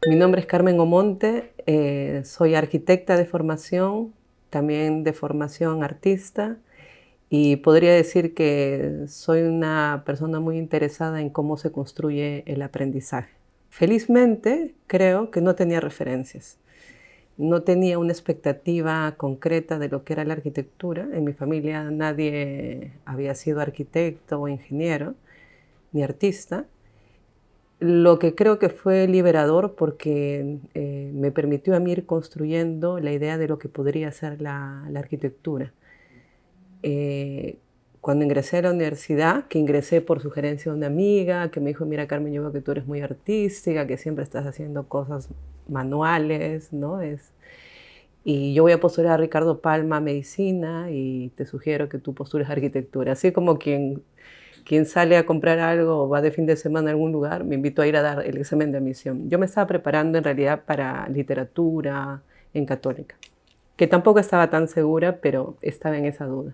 Mi nombre es Carmen Omonte, soy arquitecta de formación, también de formación artista, y podría decir que soy una persona muy interesada en cómo se construye el aprendizaje. Felizmente, creo que no tenía referencias. No tenía una expectativa concreta de lo que era la arquitectura. En mi familia nadie había sido arquitecto o ingeniero, ni artista. Lo que creo que fue liberador porque me permitió a mí ir construyendo la idea de lo que podría ser la arquitectura. Eh, Cuando ingresé a la universidad, que ingresé por sugerencia de una amiga, que me dijo, mira Carmen, yo veo que tú eres muy artística, que siempre estás haciendo cosas manuales, ¿no? Y yo voy a postular a Ricardo Palma a medicina y te sugiero que tú postules a arquitectura. Así como quien sale a comprar algo o va de fin de semana a algún lugar, me invitó a ir a dar el examen de admisión. Yo me estaba preparando en realidad para literatura en Católica, que tampoco estaba tan segura, pero estaba en esa duda.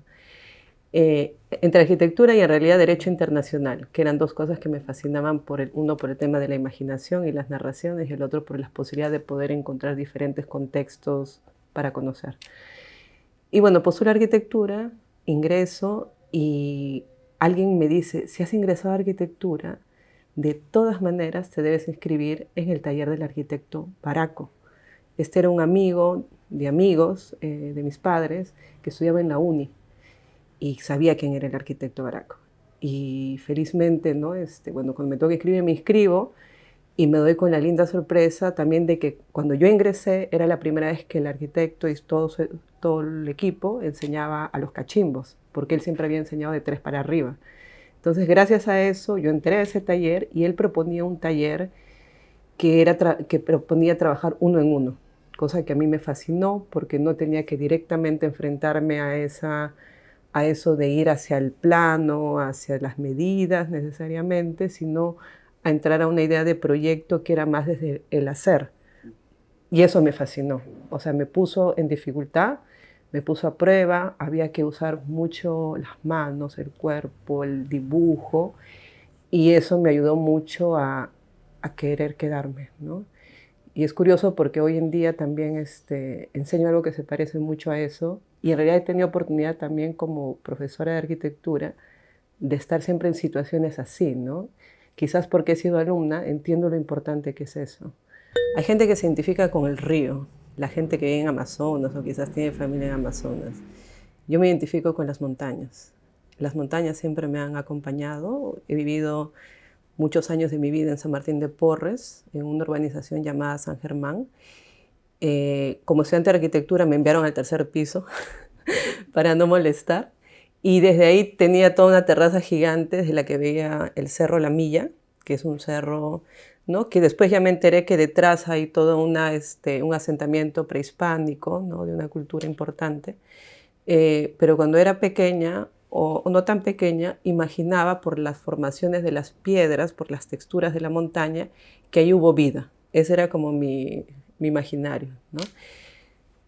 Entre arquitectura y en realidad derecho internacional, que eran dos cosas que me fascinaban, uno por el tema de la imaginación y las narraciones y el otro por las posibilidades de poder encontrar diferentes contextos para conocer. Y bueno, postulo arquitectura, ingreso y alguien me dice, si has ingresado a arquitectura, de todas maneras te debes inscribir en el taller del arquitecto Baraco. Este era un amigo de amigos de mis padres que estudiaba en la uni y sabía quién era el arquitecto Baraco. Y felizmente, ¿no? Bueno, cuando me toca inscribir, me inscribo y me doy con la linda sorpresa también de que cuando yo ingresé era la primera vez que el arquitecto y todo el equipo enseñaba a los cachimbos, porque él siempre había enseñado de 3 para arriba. Entonces, gracias a eso, yo entré a ese taller y él proponía un taller que proponía trabajar uno en uno, cosa que a mí me fascinó porque no tenía que directamente enfrentarme a eso de ir hacia el plano, hacia las medidas necesariamente, sino a entrar a una idea de proyecto que era más desde el hacer. Y eso me fascinó. O sea, me puso en dificultad, me puso a prueba, había que usar mucho las manos, el cuerpo, el dibujo, y eso me ayudó mucho a querer quedarme, ¿no? Y es curioso porque hoy en día también enseño algo que se parece mucho a eso, y en realidad he tenido oportunidad también como profesora de arquitectura de estar siempre en situaciones así, ¿no? Quizás porque he sido alumna, entiendo lo importante que es eso. Hay gente que se identifica con el río, la gente que vive en Amazonas o quizás tiene familia en Amazonas. Yo me identifico con las montañas. Las montañas siempre me han acompañado. He vivido muchos años de mi vida en San Martín de Porres, en una urbanización llamada San Germán. Como estudiante de arquitectura me enviaron al tercer piso para no molestar. Y desde ahí tenía toda una terraza gigante desde la que veía el Cerro La Milla, que es un cerro, ¿no? Que después ya me enteré que detrás hay todo un asentamiento prehispánico, ¿no? De una cultura importante. Pero cuando era pequeña, o no tan pequeña, imaginaba por las formaciones de las piedras, por las texturas de la montaña, que ahí hubo vida. Ese era como mi imaginario, ¿no?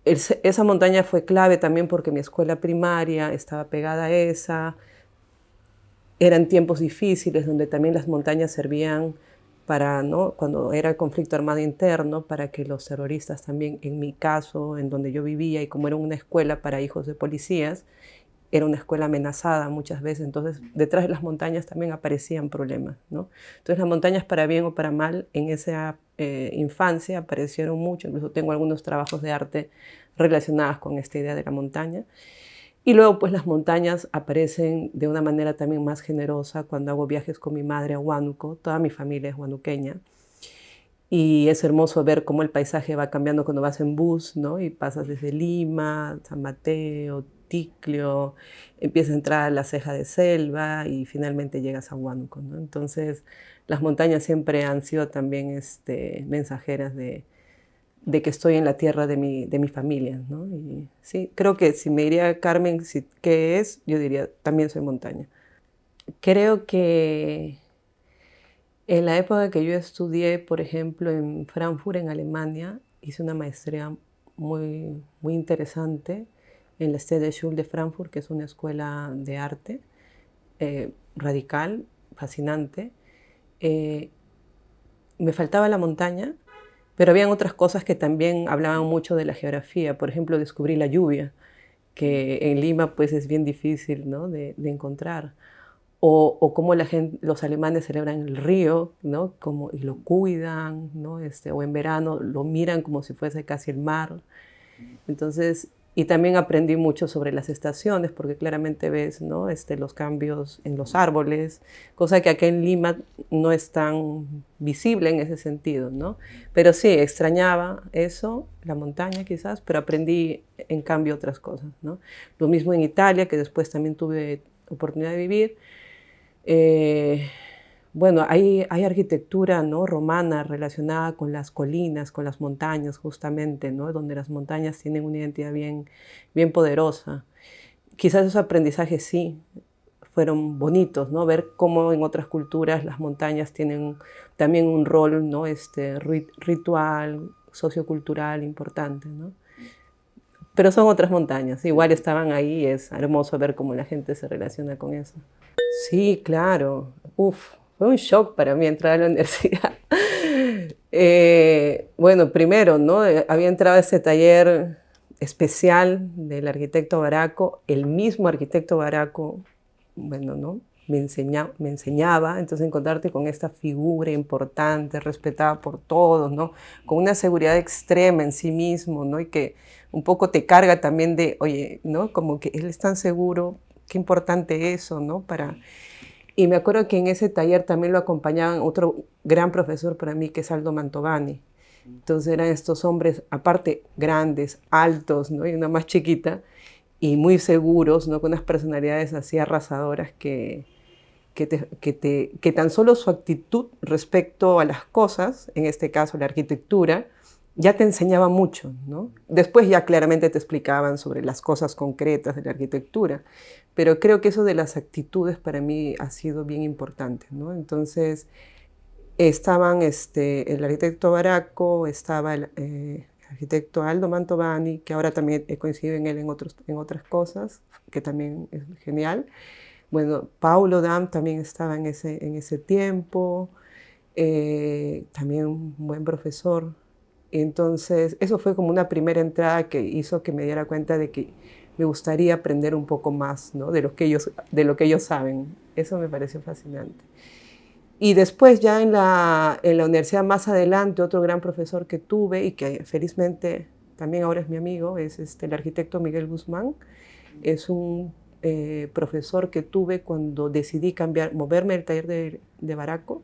Esa montaña fue clave también porque mi escuela primaria estaba pegada a esa. Eran tiempos difíciles donde también las montañas servían para, ¿no? Cuando era el conflicto armado interno, para que los terroristas también, en mi caso, en donde yo vivía, y como era una escuela para hijos de policías, era una escuela amenazada muchas veces, entonces detrás de las montañas también aparecían problemas, ¿no? Entonces las montañas, para bien o para mal, en esa infancia aparecieron mucho, incluso tengo algunos trabajos de arte relacionados con esta idea de la montaña. Y luego pues las montañas aparecen de una manera también más generosa cuando hago viajes con mi madre a Huánuco, toda mi familia es huanuqueña, y es hermoso ver cómo el paisaje va cambiando cuando vas en bus, ¿no? Y pasas desde Lima, San Mateo, Ticlio, empiezas a entrar a la ceja de selva y finalmente llegas a Huánuco, ¿no? Entonces, las montañas siempre han sido también mensajeras de que estoy en la tierra de mi familia, ¿no? Y sí, creo que si me diría Carmen, ¿qué es? Yo diría, también soy montaña. Creo que en la época que yo estudié, por ejemplo, en Frankfurt, en Alemania, hice una maestría muy interesante en la Städte de Frankfurt, que es una escuela de arte radical, fascinante. Eh, Me faltaba la montaña, Pero habían otras cosas que también hablaban mucho de la geografía. Por ejemplo, descubrí la lluvia, que en Lima pues es bien difícil, ¿no?, de encontrar. O cómo la gente, los alemanes celebran el río, ¿no?, como, y lo cuidan, ¿no?, o en verano lo miran como si fuese casi el mar. Entonces, y también aprendí mucho sobre las estaciones, porque claramente ves, ¿no?, los cambios en los árboles, cosa que acá en Lima no es tan visible en ese sentido, ¿no? Pero sí, extrañaba eso, la montaña quizás, pero aprendí en cambio otras cosas, ¿no? Lo mismo en Italia, que después también tuve oportunidad de vivir. Eh, bueno, hay arquitectura, ¿no?, romana relacionada con las colinas, con las montañas, justamente, ¿no?, donde las montañas tienen una identidad bien, bien poderosa. Quizás esos aprendizajes sí fueron bonitos, ¿no? Ver cómo en otras culturas las montañas tienen también un rol, ¿no?, ritual, sociocultural importante, ¿no? Pero son otras montañas, igual estaban ahí, es hermoso ver cómo la gente se relaciona con eso. Sí, claro. Uf, fue un shock para mí entrar a la universidad. Bueno, primero, ¿no? Había entrado a ese taller especial del arquitecto Baraco, el mismo arquitecto Baraco, bueno, ¿no?, me enseñaba, entonces encontrarte con esta figura importante, respetada por todos, ¿no?, con una seguridad extrema en sí mismo, ¿no?, y que un poco te carga también de, oye, ¿no?, como que él es tan seguro, qué importante eso, ¿no? Y me acuerdo que en ese taller también lo acompañaban otro gran profesor para mí, que es Aldo Mantovani. Entonces eran estos hombres, aparte, grandes, altos, ¿no?, y una más chiquita, y muy seguros, ¿no?, con unas personalidades así arrasadoras que tan solo su actitud respecto a las cosas, en este caso la arquitectura, ya te enseñaba mucho, ¿no? Después ya claramente te explicaban sobre las cosas concretas de la arquitectura, pero creo que eso de las actitudes para mí ha sido bien importante, ¿no? Entonces, estaban el arquitecto Baraco, estaba el arquitecto Aldo Mantovani, que ahora también he coincidido en él en otras cosas, que también es genial. Bueno, Paulo Dam también estaba en ese tiempo, también un buen profesor. Entonces, eso fue como una primera entrada que hizo que me diera cuenta de que me gustaría aprender un poco más, ¿no?, de lo que ellos saben. Eso me pareció fascinante. Y después ya en la universidad más adelante, otro gran profesor que tuve y que felizmente también ahora es mi amigo, es el arquitecto Miguel Guzmán. Es un profesor que tuve cuando decidí moverme del taller de Baraco.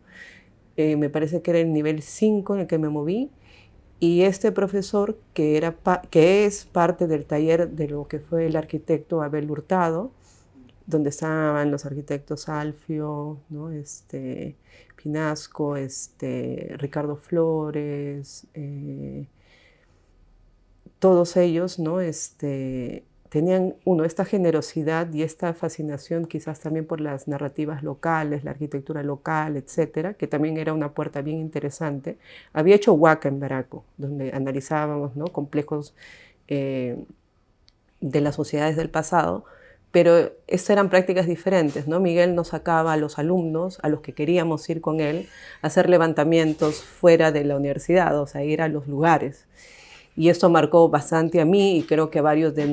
Me parece que era el nivel 5 en el que me moví. Y este profesor, que es parte del taller de lo que fue el arquitecto Abel Hurtado, donde estaban los arquitectos Alfio, ¿no?, Pinasco, Ricardo Flores, todos ellos, ¿no?, tenían, esta generosidad y esta fascinación quizás también por las narrativas locales, la arquitectura local, etcétera, que también era una puerta bien interesante. Había hecho Huaca en Baraco, donde analizábamos, ¿no?, complejos de las sociedades del pasado, pero estas eran prácticas diferentes, ¿no? Miguel nos sacaba a los alumnos, a los que queríamos ir con él, a hacer levantamientos fuera de la universidad, o sea, ir a los lugares. Y esto marcó bastante a mí y creo que a varios de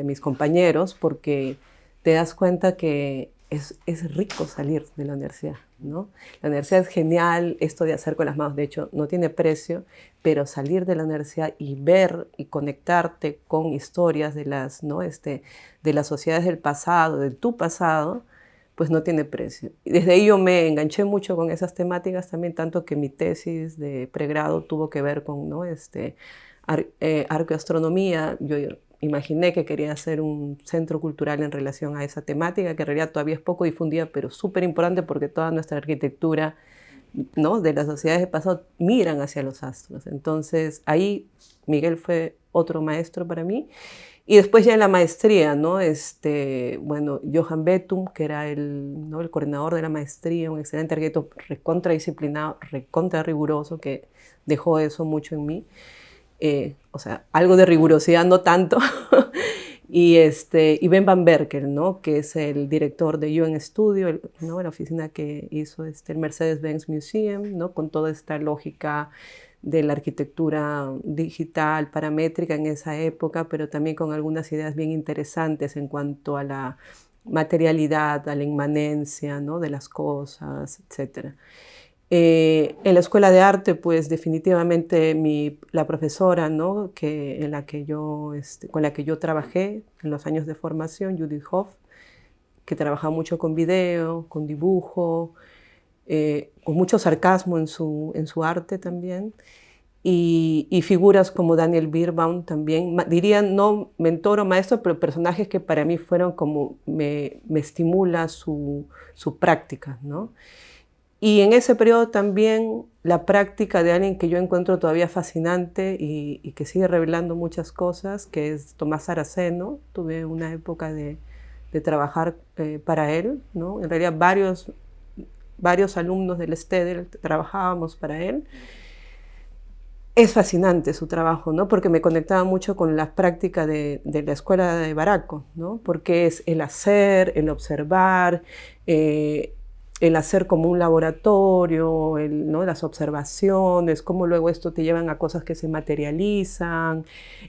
mis compañeros, porque te das cuenta que es rico salir de la universidad, ¿no? La universidad es genial, esto de hacer con las manos, de hecho, no tiene precio, pero salir de la universidad y ver y conectarte con historias ¿no?, de las sociedades del pasado, de tu pasado, pues no tiene precio. Y desde ahí yo me enganché mucho con esas temáticas también, tanto que mi tesis de pregrado tuvo que ver con, ¿no?, arqueoastronomía. Yo imaginé que quería hacer un centro cultural en relación a esa temática, que en realidad todavía es poco difundida, pero súper importante porque toda nuestra arquitectura, ¿no?, de las sociedades del pasado miran hacia los astros. Entonces ahí Miguel fue otro maestro para mí. Y después ya en la maestría, ¿no? Bueno, Johan Betum, que era ¿no?, el coordinador de la maestría, un excelente arquitecto recontradisciplinado, recontra riguroso, que dejó eso mucho en mí. O sea, algo de rigurosidad, no tanto. y Ben Van Berkel, ¿no? Que es el director de UN Studio, ¿no? La oficina que hizo el Mercedes-Benz Museum, ¿no? Con toda esta lógica de la arquitectura digital, paramétrica en esa época, pero también con algunas ideas bien interesantes en cuanto a la materialidad, a la inmanencia, ¿no? De las cosas, etc. En la escuela de arte, pues definitivamente la profesora, ¿no? Con la que yo trabajé en los años de formación, Judith Hoff, que trabajaba mucho con video, con dibujo, con mucho sarcasmo en su arte también. Y figuras como Daniel Birnbaum también, diría no mentor o maestro, pero personajes que para mí fueron como, me estimula su práctica, ¿no? Y en ese periodo también la práctica de alguien que yo encuentro todavía fascinante y que sigue revelando muchas cosas, que es Tomás Saraceno. Tuve una época de trabajar para él, ¿no? En realidad varios alumnos del STEDEL trabajábamos para él. Es fascinante su trabajo, ¿no? Porque me conectaba mucho con la práctica de la escuela de Baraco, ¿no? Porque es el hacer, el observar, el hacer como un laboratorio, ¿no? Las observaciones, cómo luego esto te llevan a cosas que se materializan,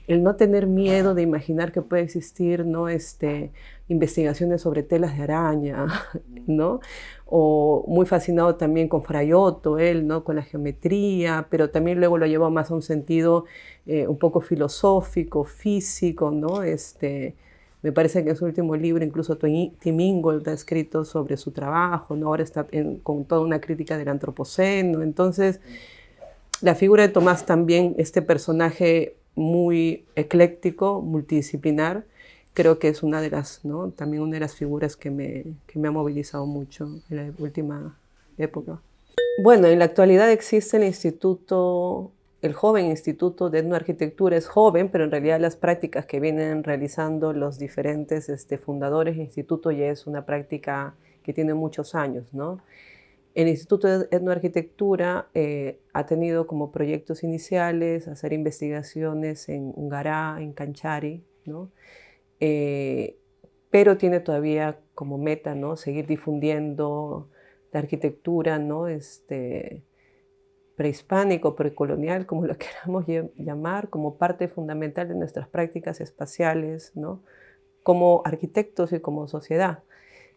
el no tener miedo de imaginar que puede existir, ¿no? Investigaciones sobre telas de araña, ¿no? O muy fascinado también con Fray Otto, él, ¿no? Con la geometría, pero también luego lo llevó más a un sentido un poco filosófico, físico, ¿no? Me parece que en su último libro incluso Tim Ingold ha escrito sobre su trabajo, ¿no? Ahora está con toda una crítica del antropoceno. Entonces, la figura de Tomás también, este personaje muy ecléctico, multidisciplinar, creo que es una de las, ¿no? También una de las figuras que me ha movilizado mucho en la última época. Bueno, en la actualidad existe el joven Instituto de Etnoarquitectura. Es joven, pero en realidad las prácticas que vienen realizando los diferentes fundadores del instituto ya es una práctica que tiene muchos años, ¿no? El Instituto de Etnoarquitectura ha tenido como proyectos iniciales hacer investigaciones en Ungará, en Canchari, ¿no? Eh, pero tiene todavía como meta, ¿no? Seguir difundiendo la arquitectura, ¿no? Prehispánico, precolonial, como lo queramos llamar, como parte fundamental de nuestras prácticas espaciales, ¿no? Como arquitectos y como sociedad,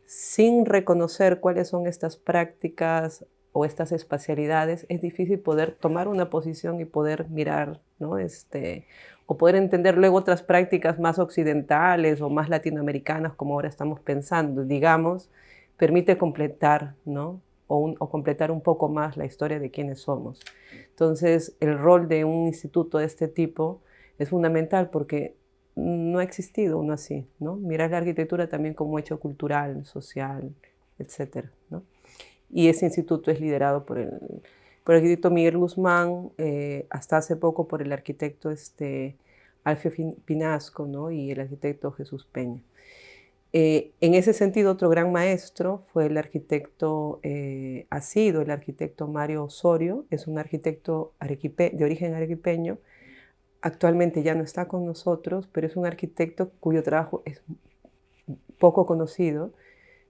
sin reconocer cuáles son estas prácticas o estas espacialidades, es difícil poder tomar una posición y poder mirar, ¿no? O poder entender luego otras prácticas más occidentales o más latinoamericanas, como ahora estamos pensando, digamos, permite completar, ¿no? O completar un poco más la historia de quiénes somos. Entonces, el rol de un instituto de este tipo es fundamental porque no ha existido uno así, ¿no? Mirar la arquitectura también como hecho cultural, social, etcétera, ¿no? Y ese instituto es liderado por el arquitecto Miguel Guzmán, hasta hace poco por el arquitecto Alfio Pinasco, ¿no? Y el arquitecto Jesús Peña. En ese sentido, otro gran maestro fue ha sido el arquitecto Mario Osorio, es un arquitecto de origen arequipeño. Actualmente ya no está con nosotros, pero es un arquitecto cuyo trabajo es poco conocido.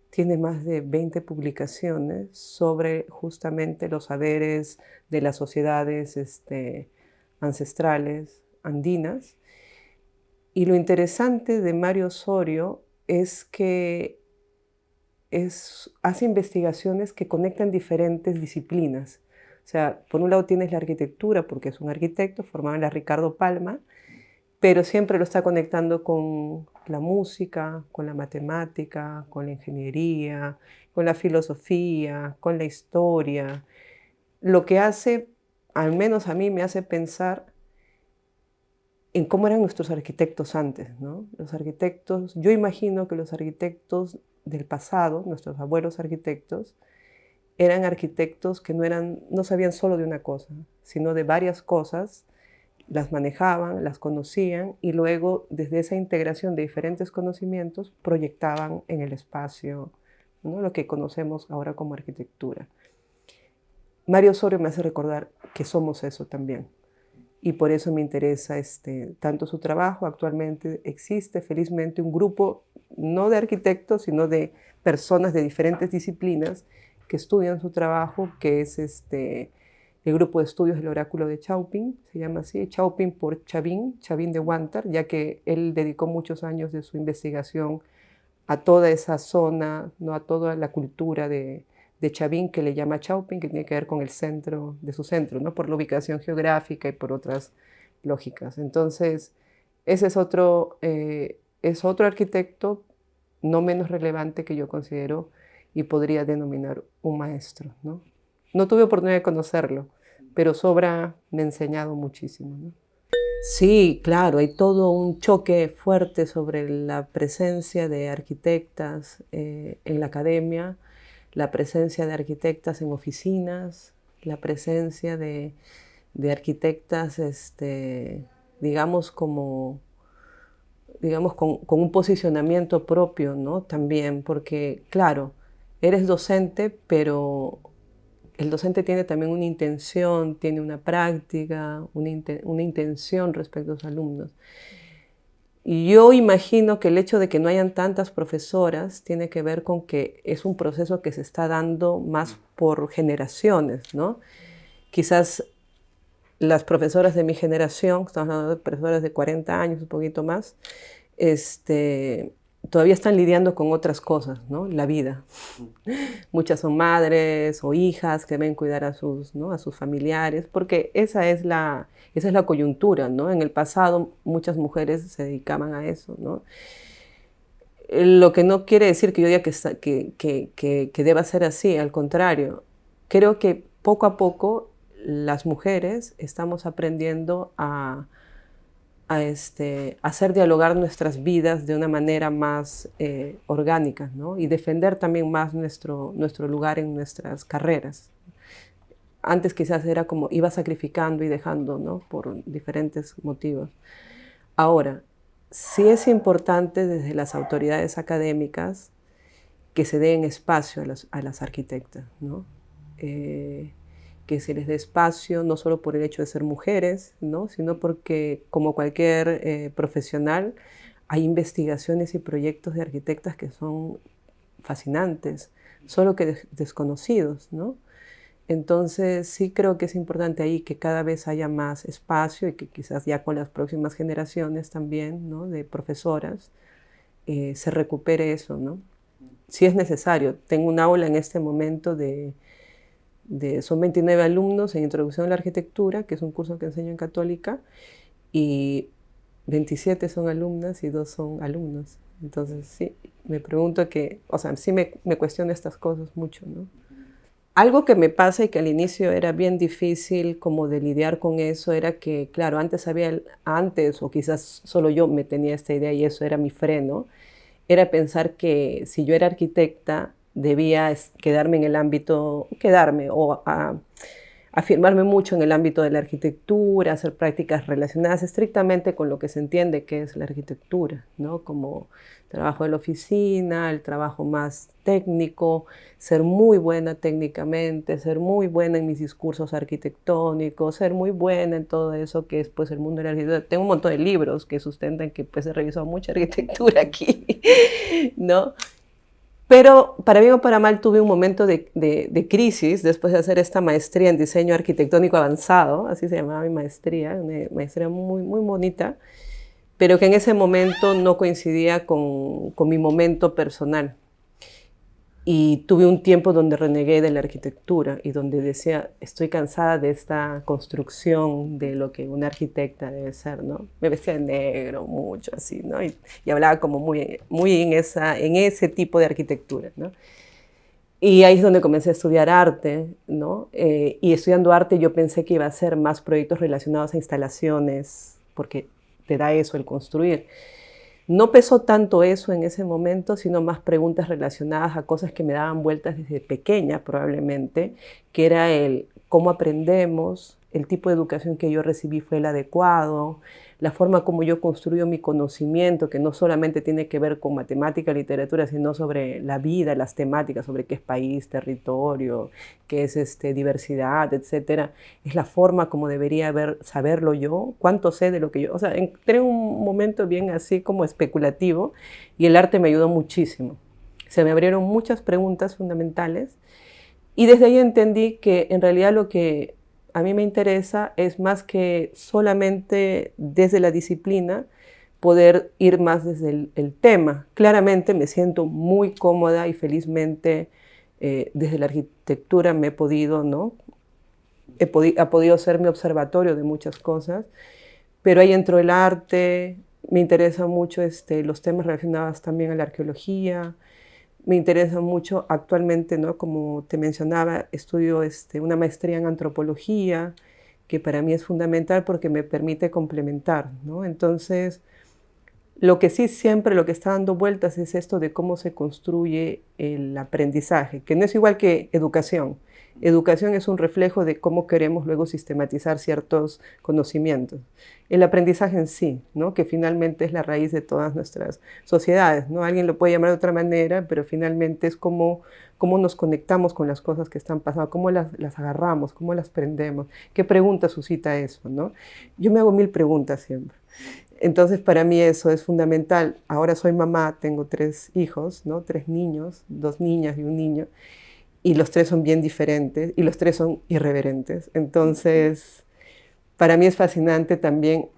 Tiene más de 20 publicaciones sobre justamente los saberes de las sociedades ancestrales andinas. Y lo interesante de Mario Osorio es que hace investigaciones que conectan diferentes disciplinas. O sea, por un lado tienes la arquitectura, porque es un arquitecto formado en la Ricardo Palma, pero siempre lo está conectando con la música, con la matemática, con la ingeniería, con la filosofía, con la historia. Lo que hace, al menos a mí, me hace pensar en cómo eran nuestros arquitectos antes, ¿no? Los arquitectos, yo imagino que los arquitectos del pasado, nuestros abuelos arquitectos, eran arquitectos que no sabían solo de una cosa, sino de varias cosas, las manejaban, las conocían y luego desde esa integración de diferentes conocimientos proyectaban en el espacio, ¿no? Lo que conocemos ahora como arquitectura. Mario Osorio me hace recordar que somos eso también, y por eso me interesa tanto su trabajo. Actualmente existe felizmente un grupo, no de arquitectos, sino de personas de diferentes disciplinas que estudian su trabajo, que es el grupo de estudios del oráculo de Chaupin, se llama así, Chaupin por Chavín, Chavín de Huántar, ya que él dedicó muchos años de su investigación a toda esa zona, ¿no? A toda la cultura de Chavín, que le llama Chaupin, que tiene que ver con el centro de su centro, ¿no? Por la ubicación geográfica y por otras lógicas. Entonces, ese es otro arquitecto no menos relevante que yo considero y podría denominar un maestro, ¿no? No tuve oportunidad de conocerlo, pero su obra me ha enseñado muchísimo, ¿no? Sí, claro, hay todo un choque fuerte sobre la presencia de arquitectas en la academia, la presencia de arquitectas en oficinas, la presencia de arquitectas, digamos, con un posicionamiento propio, ¿no? También, porque, claro, eres docente, pero el docente tiene también una intención, tiene una práctica, una intención respecto a los alumnos. Y yo imagino que el hecho de que no hayan tantas profesoras tiene que ver con que es un proceso que se está dando más por generaciones, ¿no? Quizás las profesoras de mi generación, estamos hablando de profesoras de 40 años, un poquito más, todavía están lidiando con otras cosas, ¿no? La vida. Muchas son madres o hijas que deben cuidar ¿no? a sus familiares, porque esa es la coyuntura, ¿no? En el pasado muchas mujeres se dedicaban a eso, ¿no? Lo que no quiere decir que yo diga que deba ser así, al contrario. Creo que poco a poco las mujeres estamos aprendiendo a hacer dialogar nuestras vidas de una manera más orgánica, ¿no? Y defender también más nuestro lugar en nuestras carreras. Antes quizás era como iba sacrificando y dejando, ¿no? Por diferentes motivos. Ahora, sí es importante desde las autoridades académicas que se den espacio a las arquitectas, ¿no? Que se les dé espacio, no solo por el hecho de ser mujeres, ¿no? Sino porque, como cualquier profesional, hay investigaciones y proyectos de arquitectas que son fascinantes, solo que desconocidos, ¿no? Entonces, sí creo que es importante ahí que cada vez haya más espacio y que quizás ya con las próximas generaciones también, ¿no? De profesoras, se recupere eso, ¿no? Si es necesario. Tengo un aula en este momento son 29 alumnos en Introducción a la Arquitectura, que es un curso que enseño en Católica, y 27 son alumnas y 2 son alumnos. Entonces, sí, me pregunto o sea, sí me cuestiono estas cosas mucho, ¿no? Algo que me pasa y que al inicio era bien difícil como de lidiar con eso era que, claro, antes, o quizás solo yo me tenía esta idea y eso era mi freno, era pensar que si yo era arquitecta debía quedarme en el ámbito, o afirmarme mucho en el ámbito de la arquitectura, hacer prácticas relacionadas estrictamente con lo que se entiende que es la arquitectura, ¿no? Como trabajo de la oficina, el trabajo más técnico, ser muy buena técnicamente, ser muy buena en mis discursos arquitectónicos, ser muy buena en todo eso que es pues, el mundo de la arquitectura. Tengo un montón de libros que sustentan que pues, he revisado mucha arquitectura aquí, ¿no? Pero para bien o para mal tuve un momento de crisis después de hacer esta maestría en diseño arquitectónico avanzado, así se llamaba mi maestría, una maestría muy, muy bonita, pero que en ese momento no coincidía con mi momento personal. Y tuve un tiempo donde renegué de la arquitectura y donde decía, estoy cansada de esta construcción de lo que una arquitecta debe ser, ¿no? Me vestía de negro mucho así, ¿no? Y hablaba como muy, muy en ese tipo de arquitectura, ¿no? Y ahí es donde comencé a estudiar arte, ¿no? Y estudiando arte yo pensé que iba a hacer más proyectos relacionados a instalaciones, porque te da eso el construir. No pesó tanto eso en ese momento, sino más preguntas relacionadas a cosas que me daban vueltas desde pequeña probablemente, que era el cómo aprendemos, el tipo de educación que yo recibí fue el adecuado, la forma como yo construyo mi conocimiento, que no solamente tiene que ver con matemática, literatura, sino sobre la vida, las temáticas, sobre qué es país, territorio, qué es diversidad, etcétera, es la forma como debería saberlo yo, cuánto sé de lo que yo... O sea, entré en un momento bien así como especulativo y el arte me ayudó muchísimo. Se me abrieron muchas preguntas fundamentales y desde ahí entendí que en realidad lo que a mí me interesa es más que solamente desde la disciplina, poder ir más desde el tema. Claramente me siento muy cómoda y felizmente desde la arquitectura me he podido, ¿no? Ha podido ser mi observatorio de muchas cosas, pero ahí entró el arte, me interesan mucho los temas relacionados también a la arqueología, me interesa mucho actualmente, ¿no? Como te mencionaba, estudio una maestría en antropología, que para mí es fundamental porque me permite complementar, ¿no? Entonces, lo que sí siempre, lo que está dando vueltas es esto de cómo se construye el aprendizaje, que no es igual que educación. Educación es un reflejo de cómo queremos luego sistematizar ciertos conocimientos. El aprendizaje en sí, ¿no? Que finalmente es la raíz de todas nuestras sociedades, ¿no? Alguien lo puede llamar de otra manera, pero finalmente es cómo nos conectamos con las cosas que están pasando, cómo las agarramos, cómo las prendemos, qué preguntas suscita eso, ¿no? Yo me hago 1000 preguntas siempre. Entonces, para mí eso es fundamental. Ahora soy mamá, tengo 3 hijos, ¿no? 3 niños, 2 niñas y un niño, y los 3 son bien diferentes y los 3 son irreverentes. Entonces, para mí es fascinante también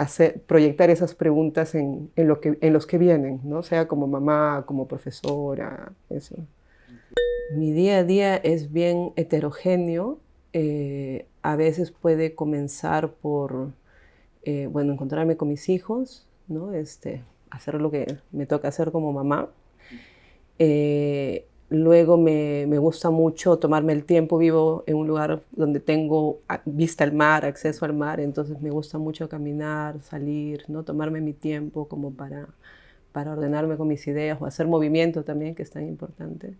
proyectar esas preguntas en los que vienen, ¿no? Sea como mamá, como profesora, eso. Mi día a día es bien heterogéneo. A veces puede comenzar por bueno, encontrarme con mis hijos, ¿no? Hacer lo que me toca hacer como mamá. Luego me gusta mucho tomarme el tiempo, vivo en un lugar donde tengo vista al mar, acceso al mar, entonces me gusta mucho caminar, salir, ¿no? Tomarme mi tiempo como para ordenarme con mis ideas o hacer movimiento también, que es tan importante.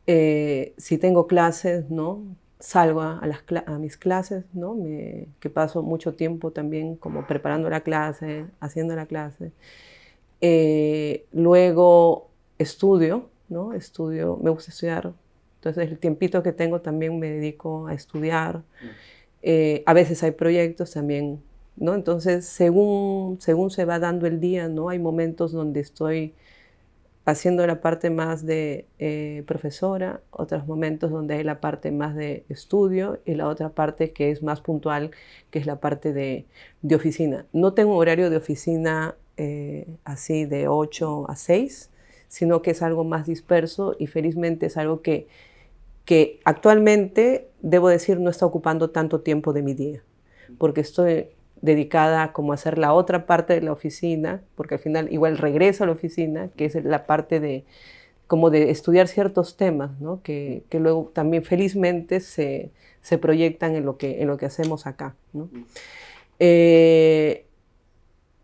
Si tengo clases, ¿no? Salgo a mis clases, ¿no? Que paso mucho tiempo también como preparando la clase, haciendo la clase. Luego estudio, ¿no? Me gusta estudiar. Entonces el tiempito que tengo también me dedico a estudiar. A veces hay proyectos también, ¿no? Entonces según se va dando el día, ¿no? Hay momentos donde estoy haciendo la parte más de profesora, otros momentos donde hay la parte más de estudio y la otra parte que es más puntual, que es la parte de oficina. No tengo horario de oficina así de 8 a 6, sino que es algo más disperso y felizmente es algo que actualmente, debo decir, no está ocupando tanto tiempo de mi día, porque estoy dedicada como a hacer la otra parte de la oficina, porque al final igual regreso a la oficina, que es la parte de como de estudiar ciertos temas, ¿no? Que luego también felizmente se proyectan en lo que hacemos acá, ¿no?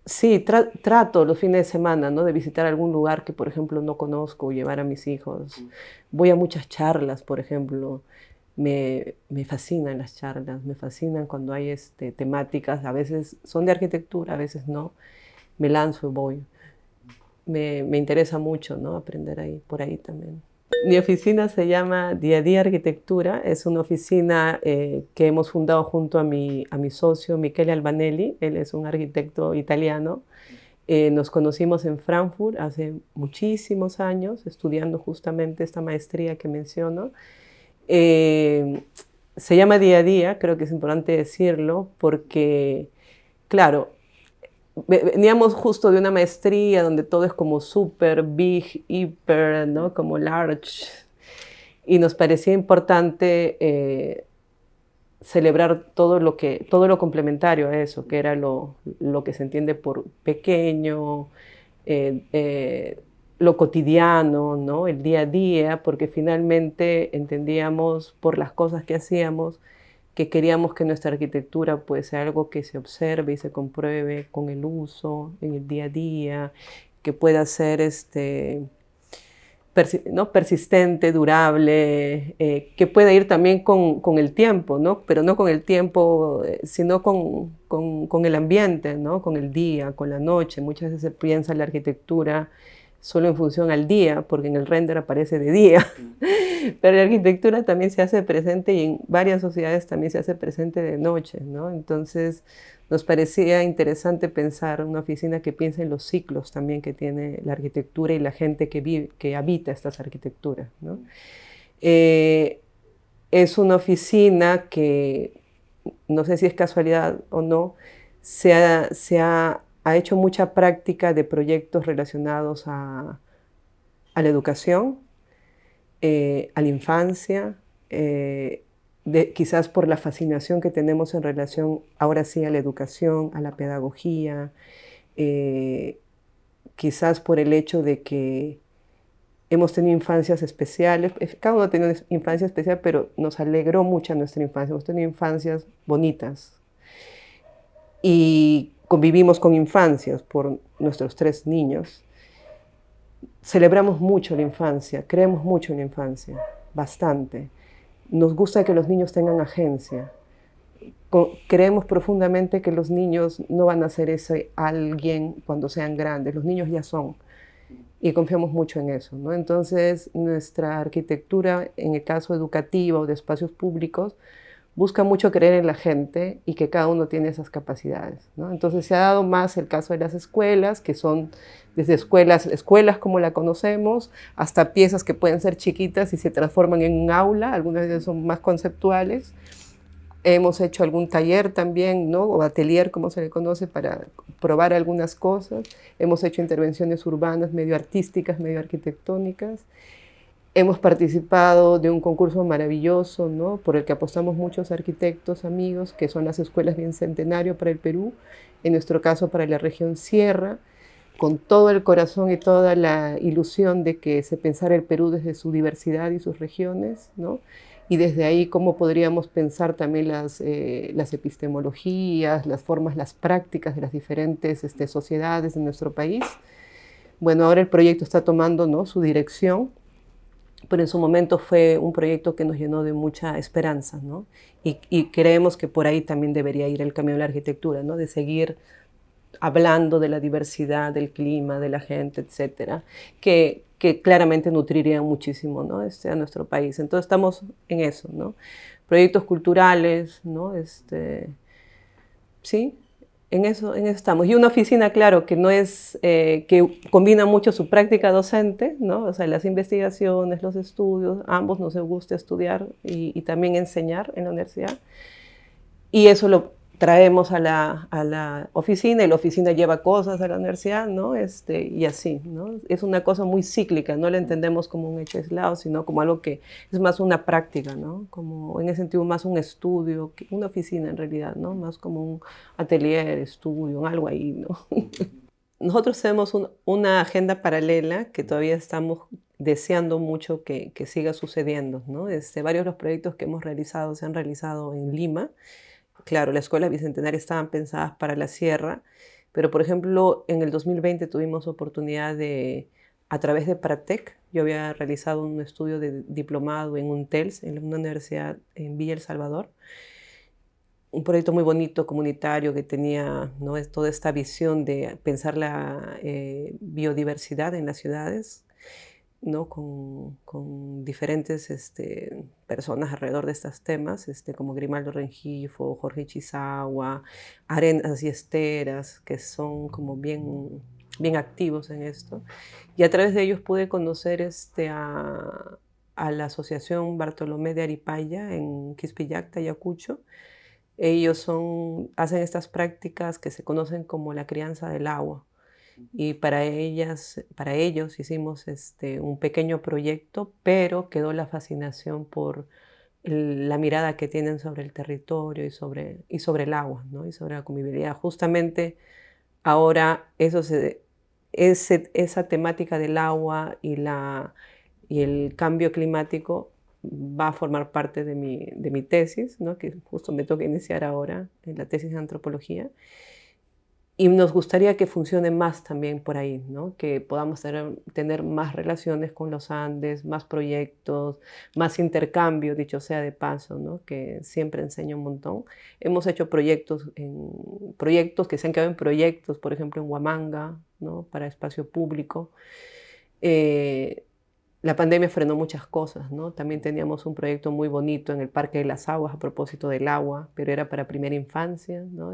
Sí, trato los fines de semana, ¿no? De visitar algún lugar que, por ejemplo, no conozco, llevar a mis hijos. Voy a muchas charlas, por ejemplo. Me fascinan las charlas, me fascinan cuando hay temáticas, a veces son de arquitectura, a veces no. Me lanzo y voy. Me interesa mucho, ¿no? Aprender ahí, por ahí también. Mi oficina se llama Día a Día Arquitectura. Es una oficina que hemos fundado junto a mi socio Michele Albanelli. Él es un arquitecto italiano. Nos conocimos en Frankfurt hace muchísimos años, estudiando justamente esta maestría que menciono. Se llama Día a Día, creo que es importante decirlo, porque, claro, veníamos justo de una maestría donde todo es como súper, big, hiper, ¿no? Como large. Y nos parecía importante celebrar todo lo complementario a eso, que era lo que se entiende por pequeño, eh, eh, lo cotidiano, ¿no? El día a día, porque finalmente entendíamos por las cosas que hacíamos que queríamos que nuestra arquitectura pues sea algo que se observe y se compruebe con el uso, en el día a día, que pueda ser ¿no? persistente, durable, que pueda ir también con el tiempo, ¿no? Pero no con el tiempo, sino con el ambiente, ¿no? Con el día, con la noche. Muchas veces se piensa la arquitectura solo en función al día, porque en el render aparece de día, pero la arquitectura también se hace presente y en varias sociedades también se hace presente de noche, ¿no? Entonces nos parecía interesante pensar una oficina que piense en los ciclos también que tiene la arquitectura y la gente que vive, que habita estas arquitecturas, ¿no? Es una oficina que, no sé si es casualidad o no, ha hecho mucha práctica de proyectos relacionados a la educación, a la infancia, quizás por la fascinación que tenemos en relación, ahora sí, a la educación, a la pedagogía, quizás por el hecho de que hemos tenido infancias especiales, cada uno ha tenido una infancia especial, pero nos alegró mucho nuestra infancia, hemos tenido infancias bonitas y convivimos con infancias por nuestros 3 niños. Celebramos mucho la infancia, creemos mucho en la infancia, bastante. Nos gusta que los niños tengan agencia. Creemos profundamente que los niños no van a ser ese alguien cuando sean grandes, los niños ya son. Y confiamos mucho en eso, ¿no? Entonces, nuestra arquitectura, en el caso educativo o de espacios públicos, busca mucho creer en la gente y que cada uno tiene esas capacidades, ¿no? Entonces se ha dado más el caso de las escuelas, que son desde escuelas como la conocemos, hasta piezas que pueden ser chiquitas y se transforman en un aula, algunas veces son más conceptuales. Hemos hecho algún taller también, ¿no? O atelier, como se le conoce, para probar algunas cosas. Hemos hecho intervenciones urbanas, medio artísticas, medio arquitectónicas. Hemos participado de un concurso maravilloso, ¿no? Por el que apostamos muchos arquitectos amigos, que son las escuelas Bicentenario para el Perú, en nuestro caso para la región Sierra, con todo el corazón y toda la ilusión de que se pensara el Perú desde su diversidad y sus regiones, ¿no? Y desde ahí cómo podríamos pensar también las epistemologías, las formas, las prácticas de las diferentes sociedades de nuestro país. Bueno, ahora el proyecto está tomando, ¿no?, su dirección, pero en su momento fue un proyecto que nos llenó de mucha esperanza, ¿no? Y creemos que por ahí también debería ir el camino de la arquitectura, ¿no? De seguir hablando de la diversidad, del clima, de la gente, etcétera, que claramente nutriría muchísimo, ¿no? A nuestro país. Entonces estamos en eso, ¿no? Proyectos culturales, ¿no? Sí, en eso estamos. Y una oficina, claro, que no es, que combina mucho su práctica docente, ¿no? O sea, las investigaciones, los estudios, ambos nos gusta estudiar y también enseñar en la universidad. Y eso lo traemos a la oficina y la oficina lleva cosas a la universidad, ¿no? Y así, ¿no? Es una cosa muy cíclica, no la entendemos como un hecho aislado, sino como algo que es más una práctica, ¿no? Como en ese sentido más un estudio, una oficina en realidad, ¿no? Más como un atelier, estudio, algo ahí, ¿no? Nosotros tenemos una agenda paralela que todavía estamos deseando mucho que siga sucediendo, ¿no? Varios de los proyectos que hemos realizado se han realizado en Lima. Claro, las escuelas bicentenarias estaban pensadas para la sierra, pero por ejemplo, en el 2020 tuvimos oportunidad de, a través de Pratec, yo había realizado un estudio de diplomado en UNTELS, en una universidad en Villa El Salvador, un proyecto muy bonito, comunitario, que tenía, ¿no?, toda esta visión de pensar la biodiversidad en las ciudades, ¿no?, con diferentes personas alrededor de estos temas, como Grimaldo Rengifo, Jorge Chisawa, Arenas y Esteras, que son como bien activos en esto. Y a través de ellos pude conocer a la Asociación Bartolomé de Aripaya en Quispillac, Ayacucho. Ellos hacen estas prácticas que se conocen como la crianza del agua. Y para ellos hicimos un pequeño proyecto, pero quedó la fascinación por la mirada que tienen sobre el territorio y sobre el agua, ¿no? Y sobre la convivialidad. Justamente ahora esa temática del agua y el cambio climático va a formar parte de mi tesis, ¿no?, que justo me toca iniciar ahora en la tesis de antropología. Y nos gustaría que funcione más también por ahí, ¿no? Que podamos tener más relaciones con los Andes, más proyectos, más intercambio, dicho sea de paso, ¿no? Que siempre enseña un montón. Hemos hecho proyectos que se han quedado en proyectos, por ejemplo en Huamanga, ¿no? Para espacio público. Eh, la pandemia frenó muchas cosas, ¿no? También teníamos un proyecto muy bonito en el Parque de las Aguas a propósito del agua, pero era para primera infancia, ¿no?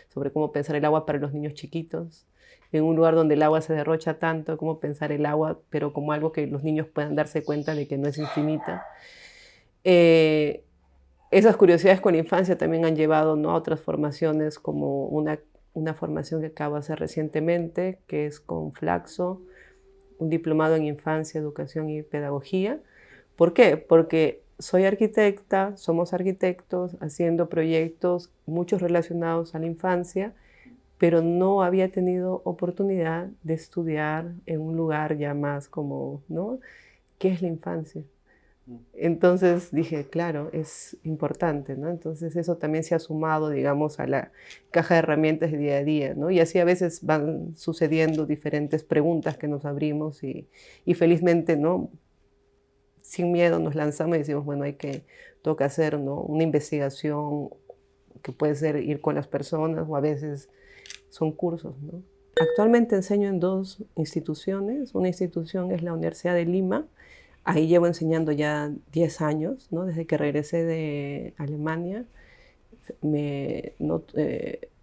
Sobre cómo pensar el agua para los niños chiquitos. En un lugar donde el agua se derrocha tanto, cómo pensar el agua, pero como algo que los niños puedan darse cuenta de que no es infinita. Eh, Esas curiosidades con la infancia también han llevado, ¿no? A otras formaciones, como una formación que acabo de hacer recientemente, que es con Flaxo, un diplomado en infancia, educación y pedagogía. ¿Por qué? Porque soy arquitecta, somos arquitectos haciendo proyectos, muchos relacionados a la infancia, pero no había tenido oportunidad de estudiar en un lugar ya más como, ¿no? ¿Qué es la infancia? Entonces dije, claro, es importante, ¿no? Entonces eso también se ha sumado, digamos, a la caja de herramientas de día a día, ¿no? Y así a veces van sucediendo diferentes preguntas que nos abrimos y felizmente, ¿no? Sin miedo nos lanzamos y decimos, bueno, toca hacer, ¿no? Una investigación que puede ser ir con las personas o a veces son cursos, ¿no? Actualmente enseño en dos instituciones. Una institución es la Universidad de Lima. Ahí llevo enseñando ya 10 años, ¿no? Desde que regresé de Alemania.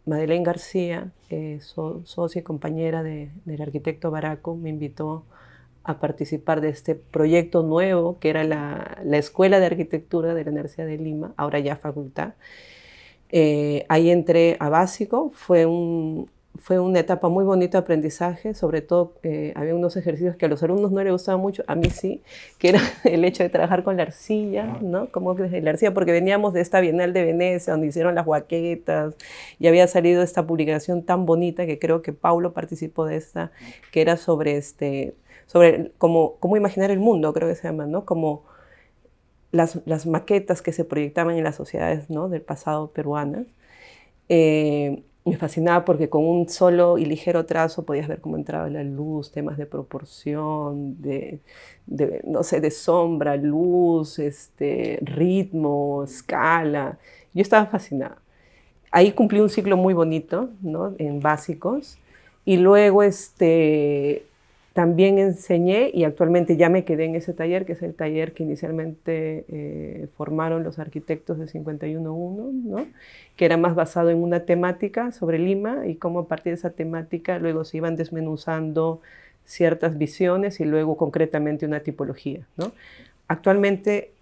Madeleine García, socia y compañera del arquitecto Baraco, me invitó a participar de este proyecto nuevo, que era la Escuela de Arquitectura de la Universidad de Lima, ahora ya facultad. Ahí entré a básico, fue una etapa muy bonita de aprendizaje, sobre todo había unos ejercicios que a los alumnos no les gustaban mucho, a mí sí, que era el hecho de trabajar con la arcilla, ¿no? Como que la arcilla, porque veníamos de esta Bienal de Venecia, donde hicieron las huaquetas, y había salido esta publicación tan bonita, que creo que Paulo participó de esta, que era sobre cómo imaginar el mundo, creo que se llama, ¿no? Como las maquetas que se proyectaban en las sociedades, ¿no? Del pasado peruanas. Me fascinaba porque con un solo y ligero trazo podías ver cómo entraba la luz, temas de proporción, no sé, de sombra, luz, ritmo, escala. Yo estaba fascinada. Ahí cumplí un ciclo muy bonito, ¿no? En básicos. Y luego también enseñé y actualmente ya me quedé en ese taller, que es el taller que inicialmente formaron los arquitectos de 511, ¿no? Que era más basado en una temática sobre Lima y cómo a partir de esa temática luego se iban desmenuzando ciertas visiones y luego concretamente una tipología, ¿no? Actualmente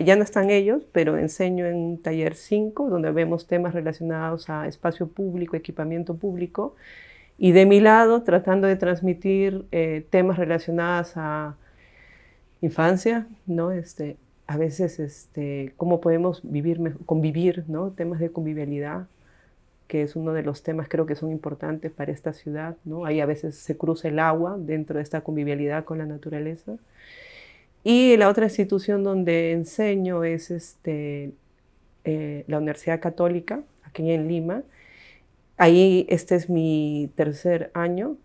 ya no están ellos, pero enseño en un taller 5, donde vemos temas relacionados a espacio público, equipamiento público, y de mi lado tratando de transmitir temas relacionados a infancia, ¿no? A veces cómo podemos convivir, ¿no? Temas de convivialidad, que es uno de los temas creo que son importantes para esta ciudad, ¿no? Ahí a veces se cruza el agua dentro de esta convivialidad con la naturaleza. Y la otra institución donde enseño es la Universidad Católica, aquí en Lima. Ahí este es mi tercer año.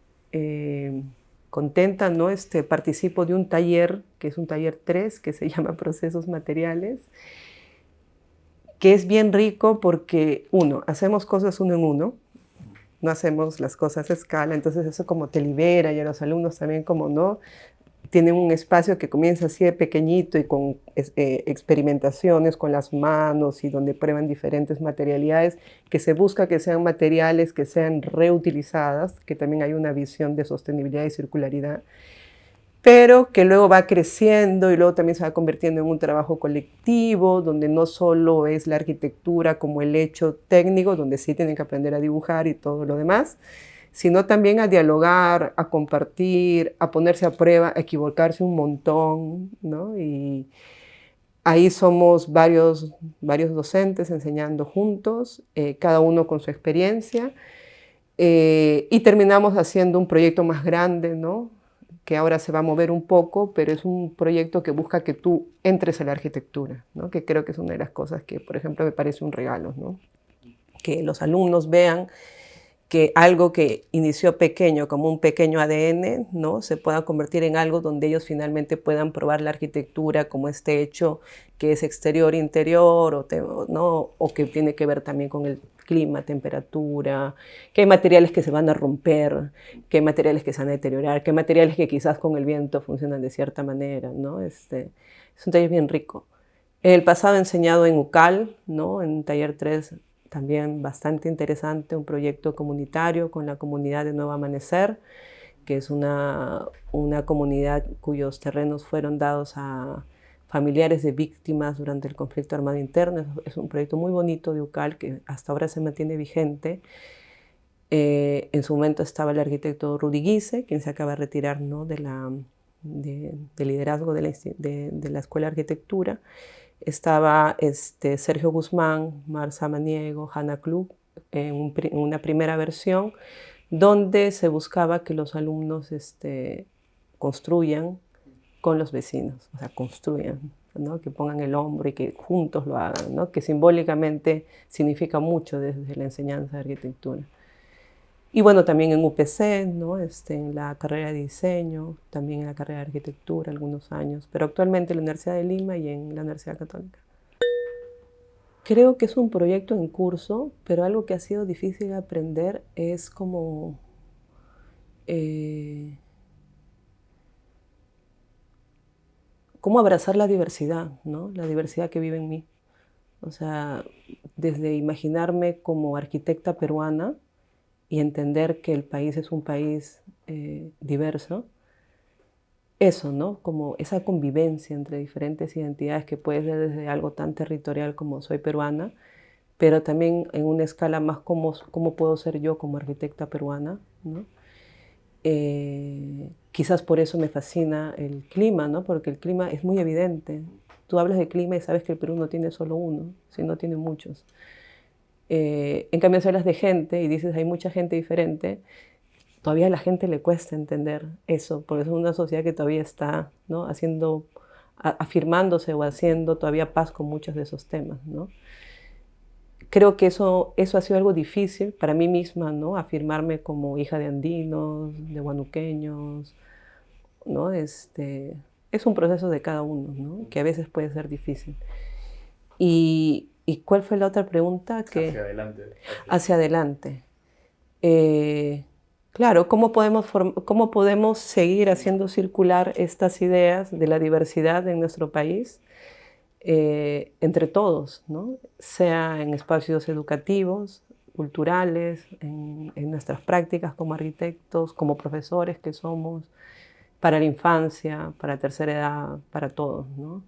Contenta, ¿no? Participo de un taller, que es un taller 3, que se llama Procesos Materiales, que es bien rico porque, uno, hacemos cosas uno en uno, no hacemos las cosas a escala, entonces eso como te libera y a los alumnos también como, ¿no? Tienen un espacio que comienza así de pequeñito y con experimentaciones con las manos y donde prueban diferentes materialidades, que se busca que sean materiales que sean reutilizadas, que también hay una visión de sostenibilidad y circularidad, pero que luego va creciendo y luego también se va convirtiendo en un trabajo colectivo, donde no solo es la arquitectura como el hecho técnico, donde sí tienen que aprender a dibujar y todo lo demás, sino también a dialogar, a compartir, a ponerse a prueba, a equivocarse un montón, ¿no? Y ahí somos varios docentes enseñando juntos, cada uno con su experiencia, y terminamos haciendo un proyecto más grande, ¿no? Que ahora se va a mover un poco, pero es un proyecto que busca que tú entres a la arquitectura, ¿no? Que creo que es una de las cosas que, por ejemplo, me parece un regalo, ¿no? Que los alumnos vean que algo que inició pequeño, como un pequeño ADN, ¿no? Se pueda convertir en algo donde ellos finalmente puedan probar la arquitectura como este hecho que es exterior-interior, ¿no? O que tiene que ver también con el clima, temperatura, que hay materiales que se van a romper, que hay materiales que se van a deteriorar, que hay materiales que quizás con el viento funcionan de cierta manera, ¿no? Es un taller bien rico. El pasado he enseñado en UCAL, ¿no? En taller 3 también bastante interesante, un proyecto comunitario con la comunidad de Nuevo Amanecer, que es una comunidad cuyos terrenos fueron dados a familiares de víctimas durante el conflicto armado interno. Es un proyecto muy bonito de UCAL que hasta ahora se mantiene vigente. En su momento estaba el arquitecto Rudy Guise, quien se acaba de retirar, ¿no? de liderazgo de la Escuela de Arquitectura. Estaba Sergio Guzmán, Mar Samaniego, Hanna Klug, en una primera versión, donde se buscaba que los alumnos construyan con los vecinos, o sea, construyan, ¿no? Que pongan el hombro y que juntos lo hagan, ¿no? Que simbólicamente significa mucho desde la enseñanza de arquitectura. Y bueno, también en UPC, ¿no? En la carrera de diseño, también en la carrera de arquitectura algunos años, pero actualmente en la Universidad de Lima y en la Universidad Católica. Creo que es un proyecto en curso, pero algo que ha sido difícil de aprender es como cómo abrazar la diversidad, ¿no? La diversidad que vive en mí. O sea, desde imaginarme como arquitecta peruana y entender que el país es un país diverso, eso, ¿no? Como esa convivencia entre diferentes identidades que puede ser desde algo tan territorial como soy peruana, pero también en una escala más cómo puedo ser yo como arquitecta peruana, ¿no? Quizás por eso me fascina el clima, ¿no? Porque el clima es muy evidente. Tú hablas de clima y sabes que el Perú no tiene solo uno, sino tiene muchos. En cambio, si hablas de gente y dices hay mucha gente diferente, todavía a la gente le cuesta entender eso, porque es una sociedad que todavía está, ¿no? Afirmándose o haciendo todavía paz con muchos de esos temas, ¿no? Creo que eso ha sido algo difícil para mí misma, ¿no? Afirmarme como hija de andinos, de huanuqueños, ¿no? Es un proceso de cada uno, ¿no? Que a veces puede ser difícil. ¿Y cuál fue la otra pregunta? Hacia adelante. Hacia adelante. Claro, ¿cómo podemos seguir haciendo circular estas ideas de la diversidad en nuestro país? Entre todos, ¿no? Sea en espacios educativos, culturales, en nuestras prácticas como arquitectos, como profesores que somos, para la infancia, para la tercera edad, para todos, ¿no?